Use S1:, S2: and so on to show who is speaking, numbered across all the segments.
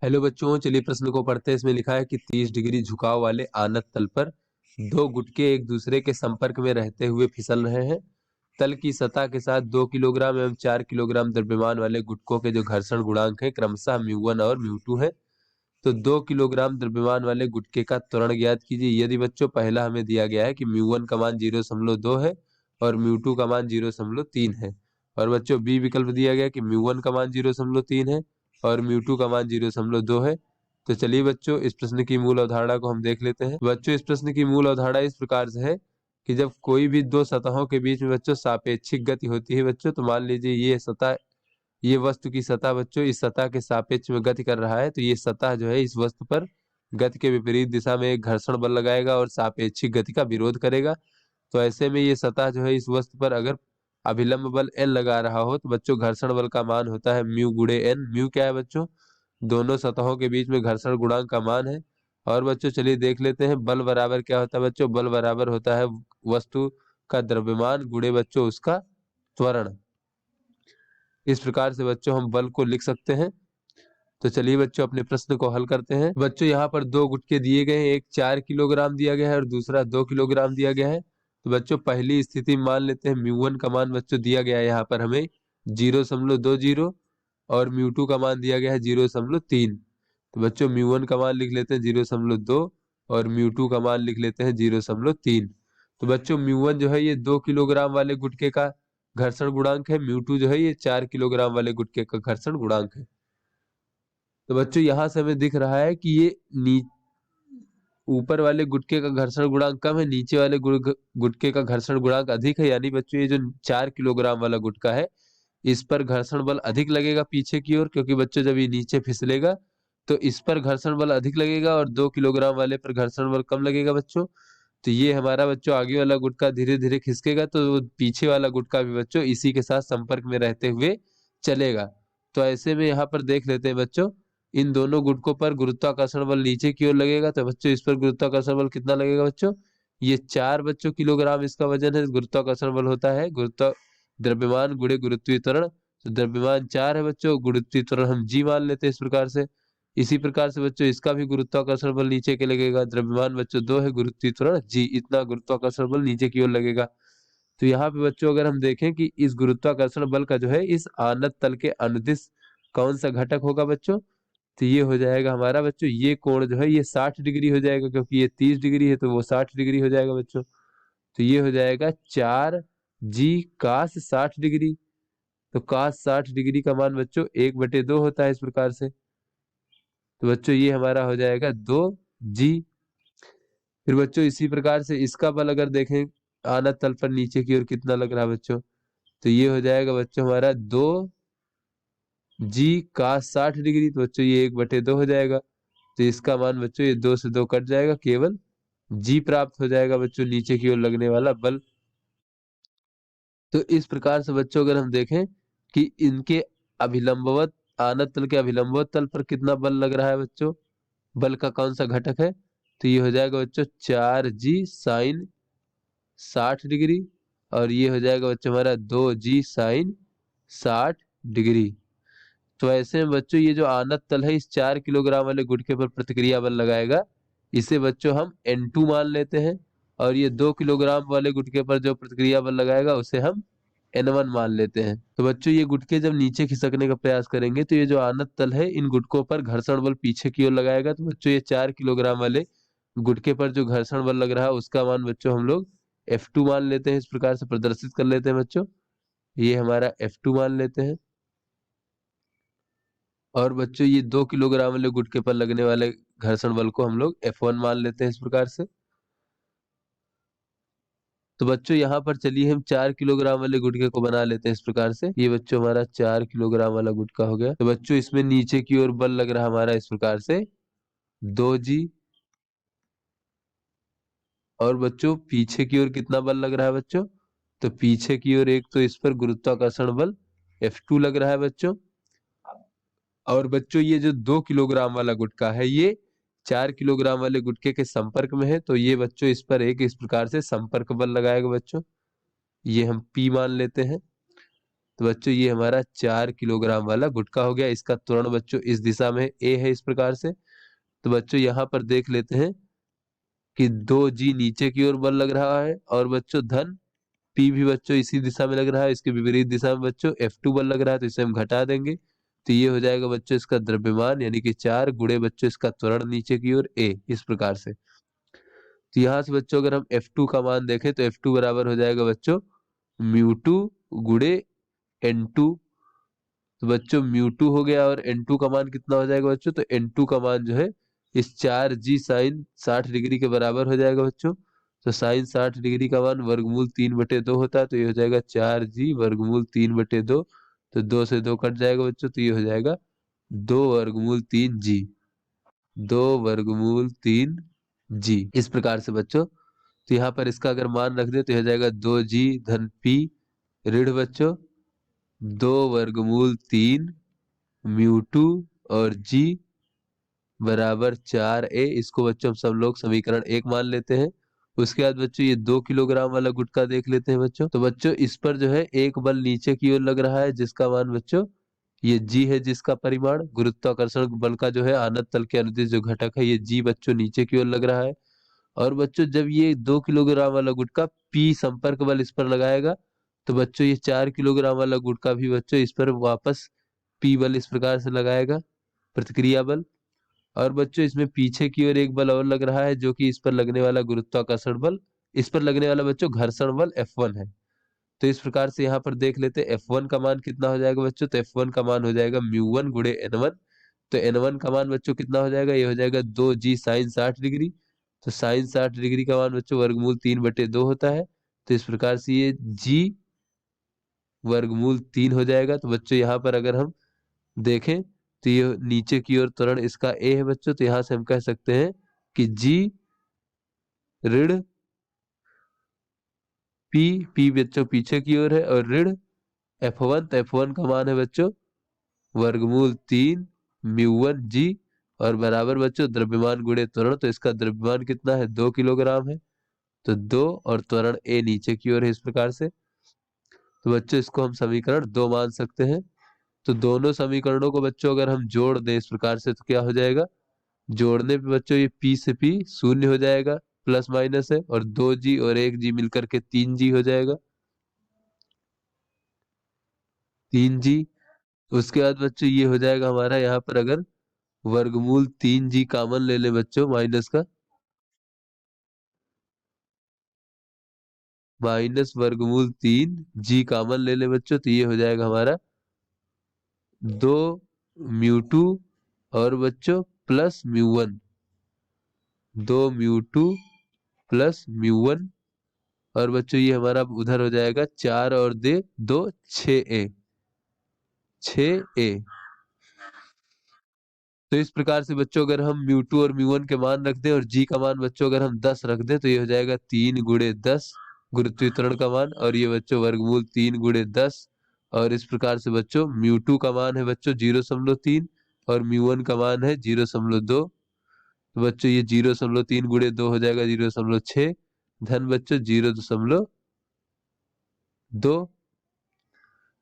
S1: Hello बच्चों, चलिए प्रश्न को पढ़ते हैं। इसमें लिखा है कि 30 डिग्री झुकाव वाले आनत तल पर दो गुटके एक दूसरे के संपर्क में रहते हुए फिसल रहे हैं। तल की सतह के साथ 2 किलोग्राम एवं 4 किलोग्राम द्रव्यमान वाले गुटकों के जो घर्षण गुणांक है क्रमशः म्यू1 और म्यू2 है। तो 2 किलोग्राम द्रव्यमान वाले गुटके का त्वरण ज्ञात कीजिए। यदि बच्चों पहला हमें दिया गया है कि म्यू1 का मान 0.2 है और म्यू2 का मान 0.3 है, और बच्चों बी विकल्प दिया गया कि म्यू1 का मान 0.3 है और म्यू2 का मान 0.2 है। तो चलिए बच्चों, इस प्रश्न की मूल अवधारणा को हम देख लेते हैं। बच्चों, इस प्रश्न की मूल अवधारणा इस प्रकार से है कि जब कोई भी दो सतहों के बीच में बच्चों सापेक्षिक गति होती है बच्चों, तो मान लीजिए ये वस्तु की सतह बच्चों इस सतह के सापेक्ष में गति कर रहा है, तो ये सतह जो है इस वस्तु पर गति के विपरीत दिशा में एक घर्षण बल लगाएगा और सापेक्षिक गति का विरोध करेगा। तो ऐसे में ये सतह जो है इस वस्तु पर अगर अभिलंब बल N लगा रहा हो तो बच्चों घर्षण बल का मान होता है म्यू गुणे N। म्यू क्या है बच्चों? दोनों सतहों के बीच में घर्षण गुणांक का मान है। और बच्चों चलिए देख लेते हैं, बल बराबर क्या होता है बच्चों? बल बराबर होता है वस्तु का द्रव्यमान गुणे बच्चों उसका त्वरण। इस प्रकार से बच्चों हम बल को लिख सकते हैं। तो चलिए बच्चों अपने प्रश्न को हल करते हैं। बच्चों यहाँ पर दो गुटके दिए गए हैं, एक 4 किलोग्राम दिया गया है और दूसरा 2 किलोग्राम दिया गया है। तो बच्चों पहली स्थिति में मान लेते हैं म्यू1 का मान बच्चों दिया गया है यहाँ पर हमें 0.20 और म्यू2 का मान दिया गया है 0.3। तो बच्चों म्यू1 का मान लिख लेते हैं 0.2 और म्यू2 का मान लिख लेते हैं 0.3। तो बच्चों म्यू1 जो है ये 2 किलोग्राम वाले गुटके का घर्षण गुणांक है, म्यू2 जो है ये 4 किलोग्राम वाले गुटके का घर्षण गुणांक है। तो बच्चों यहां से हमें दिख रहा है कि ये ऊपर वाले गुटके का घर्षण गुणांक कम है, नीचे वाले गुटके का घर्षण गुणांक अधिक है। यानी बच्चों ये जो 4 किलोग्राम वाला गुटका है इस पर घर्षण बल अधिक लगेगा पीछे की ओर, क्योंकि बच्चों जब ये नीचे फिसलेगा तो इस पर घर्षण बल अधिक लगेगा और 2 किलोग्राम वाले पर घर्षण बल कम लगेगा बच्चों। तो ये हमारा बच्चों आगे वाला गुटका धीरे धीरे खिसकेगा तो पीछे वाला गुटका भी बच्चों इसी के साथ संपर्क में रहते हुए चलेगा। तो ऐसे में यहाँ पर देख लेते हैं बच्चों, इन दोनों गुटकों पर गुरुत्वाकर्षण बल नीचे की ओर लगेगा। तो बच्चों इस पर गुरुत्वाकर्षण बल कितना लगेगा बच्चों? ये 4 बच्चों किलोग्राम इसका वजन है। गुरुत्वाकर्षण बल होता है द्रव्यमान गुणे गुरुत्वीय त्वरण। तो द्रव्यमान 4 है बच्चों, गुरुत्वीय त्वरण हम जी मान लेते हैं इस प्रकार से। इसी प्रकार से बच्चों इसका भी गुरुत्वाकर्षण बल नीचे के लगेगा, द्रव्यमान बच्चों 2 है, गुरुत्वीय त्वरण जी, इतना गुरुत्वाकर्षण बल नीचे की ओर लगेगा। तो यहाँ पे बच्चों अगर हम देखें कि इस गुरुत्वाकर्षण बल का जो है इस आनत तल के अनुदिश कौन सा घटक होगा बच्चों? तो ये हो जाएगा हमारा बच्चों ये कोण जो है ये 60 डिग्री हो जाएगा, क्योंकि ये 30 डिग्री है तो वो 60 डिग्री हो जाएगा बच्चों। तो ये हो जाएगा 4g कास 60 डिग्री। तो कास 60 डिग्री का मान बच्चों 1/2 होता है इस प्रकार से। तो बच्चों ये हमारा हो जाएगा 2g। फिर बच्चों इसी प्रकार से इसका बल अगर देखें आना तल पर नीचे की ओर कितना लग रहा है बच्चों, तो ये हो जाएगा बच्चों हमारा 2g कास 60 डिग्री। तो बच्चों ये 1/2 हो जाएगा। तो इसका मान बच्चों ये 2 से 2 कट जाएगा, केवल g प्राप्त हो जाएगा बच्चों नीचे की ओर लगने वाला बल। तो इस प्रकार से बच्चों अगर हम देखें कि इनके अभिलंबवत आनत तल के अभिलंबवत तल पर कितना बल लग रहा है बच्चों, बल का कौन सा घटक है? तो ये हो जाएगा बच्चों 4g साइन 60 डिग्री और ये हो जाएगा बच्चों हमारा 2g साइन 60 डिग्री। तो ऐसे में बच्चों ये जो आनत तल है इस 4 किलोग्राम वाले गुटके पर प्रतिक्रिया बल लगाएगा, इसे बच्चों हम N2 मान लेते हैं। और ये 2 किलोग्राम वाले गुटके पर जो प्रतिक्रिया बल लगाएगा उसे हम N1 मान लेते हैं। तो बच्चों ये गुटके जब नीचे खिसकने का प्रयास करेंगे तो ये जो आनत तल है इन गुटकों पर घर्षण बल पीछे की ओर लगाएगा। तो बच्चों ये 4 किलोग्राम वाले गुटके पर जो घर्षण बल लग रहा है उसका मान बच्चों हम लोग F2 मान लेते हैं। इस प्रकार से प्रदर्शित कर लेते हैं बच्चों, ये हमारा F2 मान लेते हैं। और बच्चों ये 2 किलोग्राम वाले गुटके पर लगने वाले घर्षण बल को हम लोग F1 मान लेते हैं इस प्रकार से। तो बच्चों यहाँ पर चलिए हम 4 किलोग्राम वाले गुटके को बना लेते हैं इस प्रकार से। ये बच्चों हमारा 4 किलोग्राम वाला गुटका हो गया। तो बच्चों इसमें नीचे की ओर बल लग रहा हमारा इस प्रकार से 2g, और बच्चों पीछे की ओर कितना बल लग रहा है बच्चों? तो पीछे की ओर एक तो इस पर गुरुत्वाकर्षण बल F2 लग रहा है बच्चों। और बच्चों ये जो 2 किलोग्राम वाला गुटका है ये 4 किलोग्राम वाले गुटके के संपर्क में है, तो ये बच्चों इस पर एक इस प्रकार से संपर्क बल लगाएगा बच्चों, ये हम P मान लेते हैं। तो बच्चों ये हमारा 4 किलोग्राम वाला गुटखा हो गया। इसका त्वरण बच्चों इस दिशा में ए है, इस प्रकार से। तो बच्चों यहाँ पर देख लेते हैं कि 2G नीचे की ओर बल लग रहा है, और बच्चों धन P भी बच्चों इसी दिशा में लग रहा है, इसके विपरीत दिशा में बच्चों F2 बल लग रहा है, तो इसे हम घटा देंगे। तो ये हो जाएगा बच्चों इसका द्रव्यमान, यानी कि 4 गुणे बच्चों इसका त्वरण नीचे की ओर A, इस प्रकार से। तो यहाँ से बच्चों अगर हम F2 का मान देखें तो F2 बराबर हो जाएगा बच्चों μ2 गुणे N2। तो बच्चों μ2 हो गया, और N2 का मान कितना हो जाएगा बच्चों? तो N2 का मान जो है इस 4G साइन 60 डिग्री के बराबर हो जाएगा बच्चों। तो साइन 60 डिग्री का मान वर्गमूल 3/2 होता है, तो ये हो जाएगा 4G वर्गमूल 3/2। तो 2 से 2 कट जाएगा बच्चों, तो ये हो जाएगा 2 वर्गमूल 3G, 2 वर्गमूल 3G, इस प्रकार से बच्चों। तो यहाँ पर इसका अगर मान रख दे तो हो जाएगा 2G धन P ऋण बच्चों 2 वर्गमूल 3 μ2 और G बराबर 4A। इसको बच्चों हम सब लोग समीकरण 1 मान लेते हैं। उसके बाद बच्चों ये 2 किलोग्राम वाला गुटखा देख लेते हैं बच्चों। तो बच्चों इस पर जो है एक बल नीचे की ओर लग रहा है, जिसका मान बच्चों ये G है, जिसका परिमाण गुरुत्वाकर्षण बल का जो है आनत तल के अनुदिश जो घटक है, ये G बच्चों नीचे की ओर लग रहा है। और बच्चों जब ये 2 किलोग्राम वाला गुटखा P संपर्क बल इस पर लगाएगा, तो बच्चों ये 4 किलोग्राम वाला गुटखा भी बच्चों इस पर वापस P बल इस प्रकार से लगाएगा, प्रतिक्रिया बल। और बच्चों इसमें पीछे की ओर एक बल और लग रहा है, जो कि इस पर लगने वाला गुरुत्वाकर्षण बल, इस पर लगने वाला बच्चों घर्षण बल F1 है। तो इस प्रकार से यहाँ पर देख लेते हैं F1 का मान कितना हो जाएगा बच्चों? तो F1 का मान हो जाएगा μ1 गुणे N1। तो N1 का मान बच्चों कितना हो जाएगा? ये हो जाएगा 2G साइन 60 डिग्री। तो साइन 60 डिग्री का मान बच्चों वर्गमूल 3/2 होता है। तो इस प्रकार से ये G वर्गमूल 3 हो जाएगा। तो बच्चों यहाँ पर अगर हम देखें तो ये नीचे की ओर त्वरण इसका A है बच्चों। तो यहाँ से हम कह सकते हैं कि G ऋण P बच्चों पीछे की ओर है, और ऋण F1। तो F1 का मान है बच्चों वर्गमूल 3 μ1 G, और बराबर बच्चों द्रव्यमान गुणे त्वरण। तो इसका द्रव्यमान कितना है? 2 किलोग्राम है। तो 2 और त्वरण A नीचे की ओर है, इस प्रकार से। तो बच्चों इसको हम समीकरण 2 मान सकते हैं। तो दोनों समीकरणों को बच्चों अगर हम जोड़ दें इस प्रकार से, तो क्या हो जाएगा? जोड़ने पे बच्चों ये P से P शून्य हो जाएगा, प्लस माइनस है, और 2G और 1G मिलकर के 3G हो जाएगा, 3G। उसके बाद बच्चों ये हो जाएगा हमारा, यहाँ पर अगर वर्गमूल 3G कॉमन ले ले बच्चों, माइनस का, माइनस वर्गमूल 3G कॉमन ले ले बच्चों, तो ये हो जाएगा हमारा 2 μ2 और बच्चों प्लस μ1, 2 μ2 प्लस μ1। और बच्चों ये हमारा उधर हो जाएगा 4 और दे 2 6A, 6A। तो इस प्रकार से बच्चों अगर हम μ2 और μ1 के मान रख दें, और G का मान बच्चों अगर हम 10 रख दें, तो ये हो जाएगा 3 गुणे 10 गुरुत्वीय त्वरण का मान, और ये बच्चों वर्गमूल 3 गुणे 10। और इस प्रकार से बच्चों μ2 का मान है बच्चों 0.3, और μ1 का मान है 0.2। तो बच्चों ये 0.3 गुणे 2 हो जाएगा 0.6, धन बच्चों 0.2।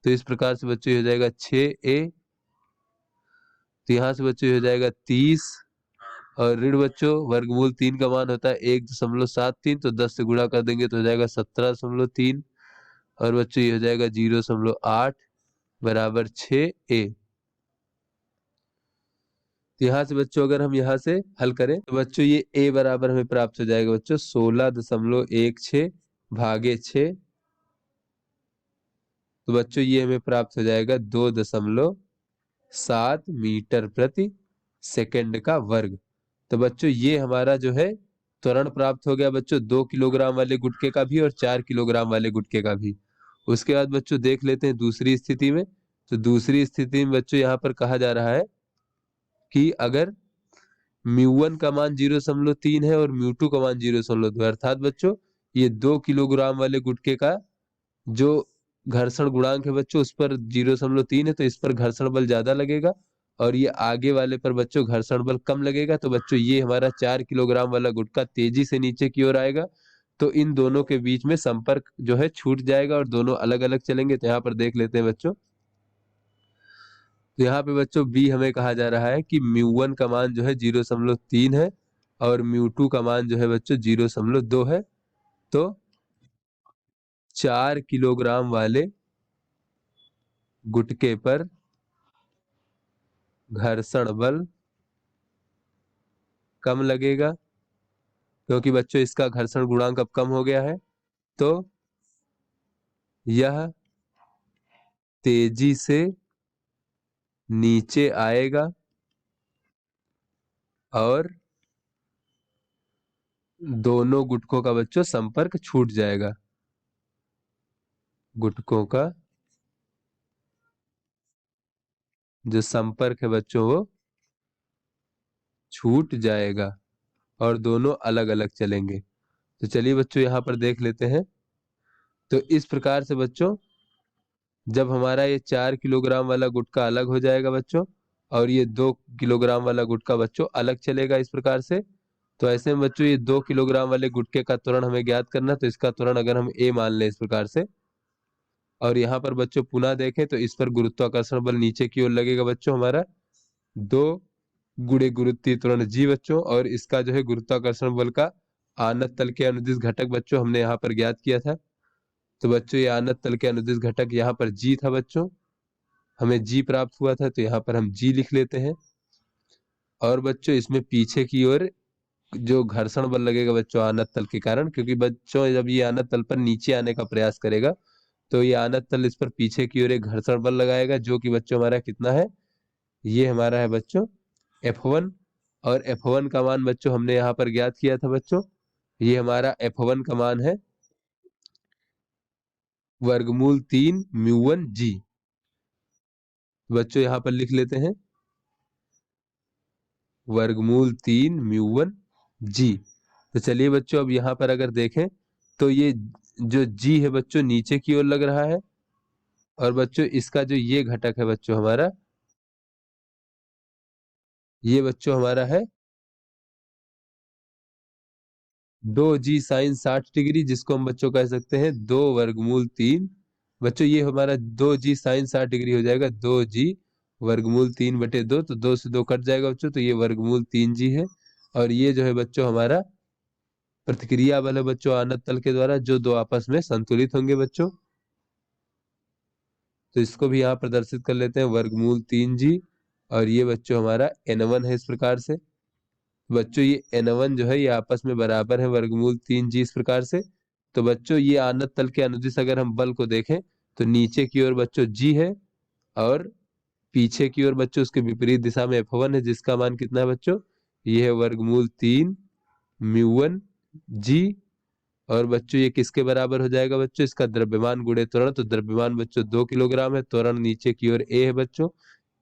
S1: तो इस प्रकार से बच्चों ये हो जाएगा 6A। तो यहाँ से बच्चों ये हो जाएगा 30, और ऋण बच्चों वर्गमूल 3 का मान होता है 1.73, तो 10 से गुणा कर देंगे तो हो जाएगा 17.3, और बच्चों ये हो जाएगा 0.8 बराबर 6A। तो यहाँ से बच्चों अगर हम यहाँ से हल करें, तो बच्चों ये A बराबर हमें प्राप्त हो जाएगा बच्चों 16.16 भागे 6। तो बच्चों ये हमें प्राप्त हो जाएगा 2.7 मीटर प्रति सेकंड का वर्ग। तो बच्चों ये हमारा जो है त्वरण प्राप्त हो गया बच्चों 2 किलोग्राम वाले गुटके का भी और 4 किलोग्राम वाले गुटके का भी। उसके बाद बच्चों देख लेते हैं दूसरी स्थिति में। तो दूसरी स्थिति में बच्चों यहाँ पर कहा जा रहा है कि अगर μ1 का मान 0.3 है और μ2 का मान 0.2, अर्थात बच्चों ये 2 किलोग्राम वाले गुटके का जो घर्षण गुणांक है बच्चों उस पर 0.3 है, तो इस पर घर्षण बल ज्यादा लगेगा, और ये आगे वाले पर बच्चों घर्षण बल कम लगेगा। तो बच्चों ये हमारा 4 किलोग्राम वाला गुटका तेजी से नीचे की ओर आएगा। तो इन दोनों के बीच में संपर्क जो है छूट जाएगा और दोनों अलग अलग चलेंगे। तो यहाँ पर देख लेते हैं बच्चों। तो यहाँ पे बच्चों बी हमें कहा जा रहा है कि μ1 का मान जो है 0.3 है और μ2 का मान जो है बच्चों 0.2 है। तो 4 किलोग्राम वाले गुटके पर घर्षण बल कम लगेगा, क्योंकि बच्चों इसका घर्षण गुणांक अब कम हो गया है। तो यह तेजी से नीचे आएगा और दोनों गुटकों का बच्चों संपर्क छूट जाएगा। गुटकों का जो संपर्क है बच्चों वो छूट जाएगा और दोनों अलग अलग चलेंगे। तो चलिए बच्चों यहाँ पर देख लेते हैं। तो इस प्रकार से बच्चों जब हमारा ये 4 किलोग्राम वाला गुटका अलग हो जाएगा बच्चों और ये 2 किलोग्राम वाला गुटका बच्चों अलग चलेगा इस प्रकार से। तो ऐसे में बच्चों ये 2 किलोग्राम वाले गुटके का त्वरण हमें ज्ञात करना, तो इसका त्वरण अगर हम ए मान लें इस प्रकार से, और यहाँ पर बच्चों पुनः देखें तो इस पर गुरुत्वाकर्षण बल नीचे की ओर लगेगा बच्चों हमारा 2 गुणे गुरुत्वीय त्वरण जी बच्चों, और इसका जो है गुरुत्वाकर्षण बल का आनत तल के अनुदिश घटक बच्चों हमने यहाँ पर ज्ञात किया था। तो बच्चों ये आनत तल के अनुदिश घटक यहाँ पर जी था बच्चों, हमें जी प्राप्त हुआ था, तो यहाँ पर हम जी लिख लेते हैं। और बच्चों इसमें पीछे की ओर जो घर्षण बल लगेगा बच्चों आनत तल के कारण, क्योंकि बच्चों जब ये आनत तल पर नीचे आने का प्रयास करेगा तो ये आनत तल इस पर पीछे की ओर एक घर्षण बल लगाएगा, जो कि बच्चों हमारा कितना है, ये हमारा है बच्चों F1। और F1 का मान बच्चों हमने यहाँ पर ज्ञात किया था बच्चों, ये हमारा F1 का मान है वर्गमूल 3 μ1 जी। बच्चों यहाँ पर लिख लेते हैं वर्गमूल 3 μ1 जी। तो चलिए बच्चों अब यहाँ पर अगर देखें तो ये जो जी है बच्चों नीचे की ओर लग रहा है, और बच्चों इसका जो ये घटक है बच्चों हमारा, ये बच्चों हमारा है 2g साइन 60 डिग्री, जिसको हम बच्चों कह सकते हैं 2 वर्गमूल 3। बच्चों ये हमारा 2g साइन 60 डिग्री हो जाएगा 2g वर्गमूल 3/2, तो 2 से 2 कट जाएगा बच्चों, तो ये वर्गमूल 3g है। और ये जो है बच्चों हमारा प्रतिक्रिया बल है बच्चों आनत तल के द्वारा, जो दो आपस में संतुलित होंगे बच्चों। तो इसको भी यहाँ प्रदर्शित कर लेते हैं वर्गमूल 3g, और ये बच्चों हमारा n1 है इस प्रकार से। बच्चों ये n1 जो है ये आपस में बराबर है वर्गमूल 3g इस प्रकार से। तो बच्चों ये आनत तल के अनुदिश अगर हम बल को देखें तो नीचे की ओर बच्चों g है और पीछे की ओर बच्चों उसके विपरीत दिशा में F1 है, जिसका मान कितना है बच्चों, ये है वर्गमूल 3 μ1 जी। और बच्चों ये किसके बराबर हो जाएगा बच्चों, इसका द्रव्यमान गुणे त्वरण। तो द्रव्यमान बच्चों 2 किलोग्राम है, त्वरण नीचे की ओर a है बच्चों,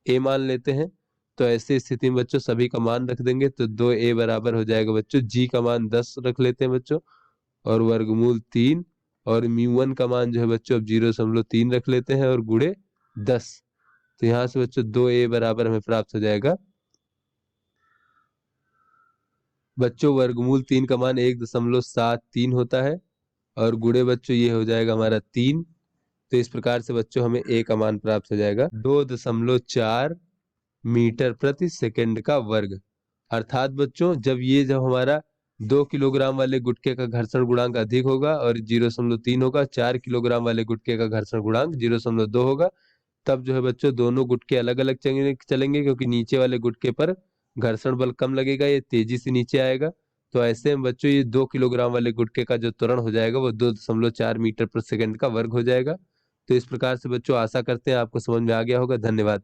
S1: a मान लेते हैं। तो ऐसी स्थिति में बच्चों सभी का मान रख देंगे, तो 2a बराबर हो जाएगा बच्चों g का मान 10 रख लेते हैं बच्चों, और वर्गमूल 3, और μ1 का मान जो है बच्चों अब 0.3 रख लेते हैं और गुणे 10। तो यहाँ से बच्चों 2a बराबर हमें प्राप्त हो जाएगा बच्चों वर्गमूल 3 का मान 1.73 होता है, और गुणे बच्चों ये हो जाएगा हमारा 3। तो इस प्रकार से बच्चों हमें a का मान प्राप्त हो जाएगा 2.4 मीटर प्रति सेकंड का वर्ग। अर्थात बच्चों जब हमारा 2 किलोग्राम वाले गुटके का घर्षण गुणांक अधिक होगा और 0.3 होगा, 4 किलोग्राम वाले गुटके का घर्षण गुणांक 0.2 होगा, तब जो है बच्चों दोनों गुटके अलग अलग चलेंगे, क्योंकि नीचे वाले गुटके पर घर्षण बल कम लगेगा, ये तेजी से नीचे आएगा। तो ऐसे में बच्चों ये 2 किलोग्राम वाले गुटके का जो त्वरण हो जाएगा वो 2.4 मीटर प्रति सेकंड का वर्ग हो जाएगा। तो इस प्रकार से बच्चों आशा करते हैं आपको समझ में आ गया होगा। धन्यवाद।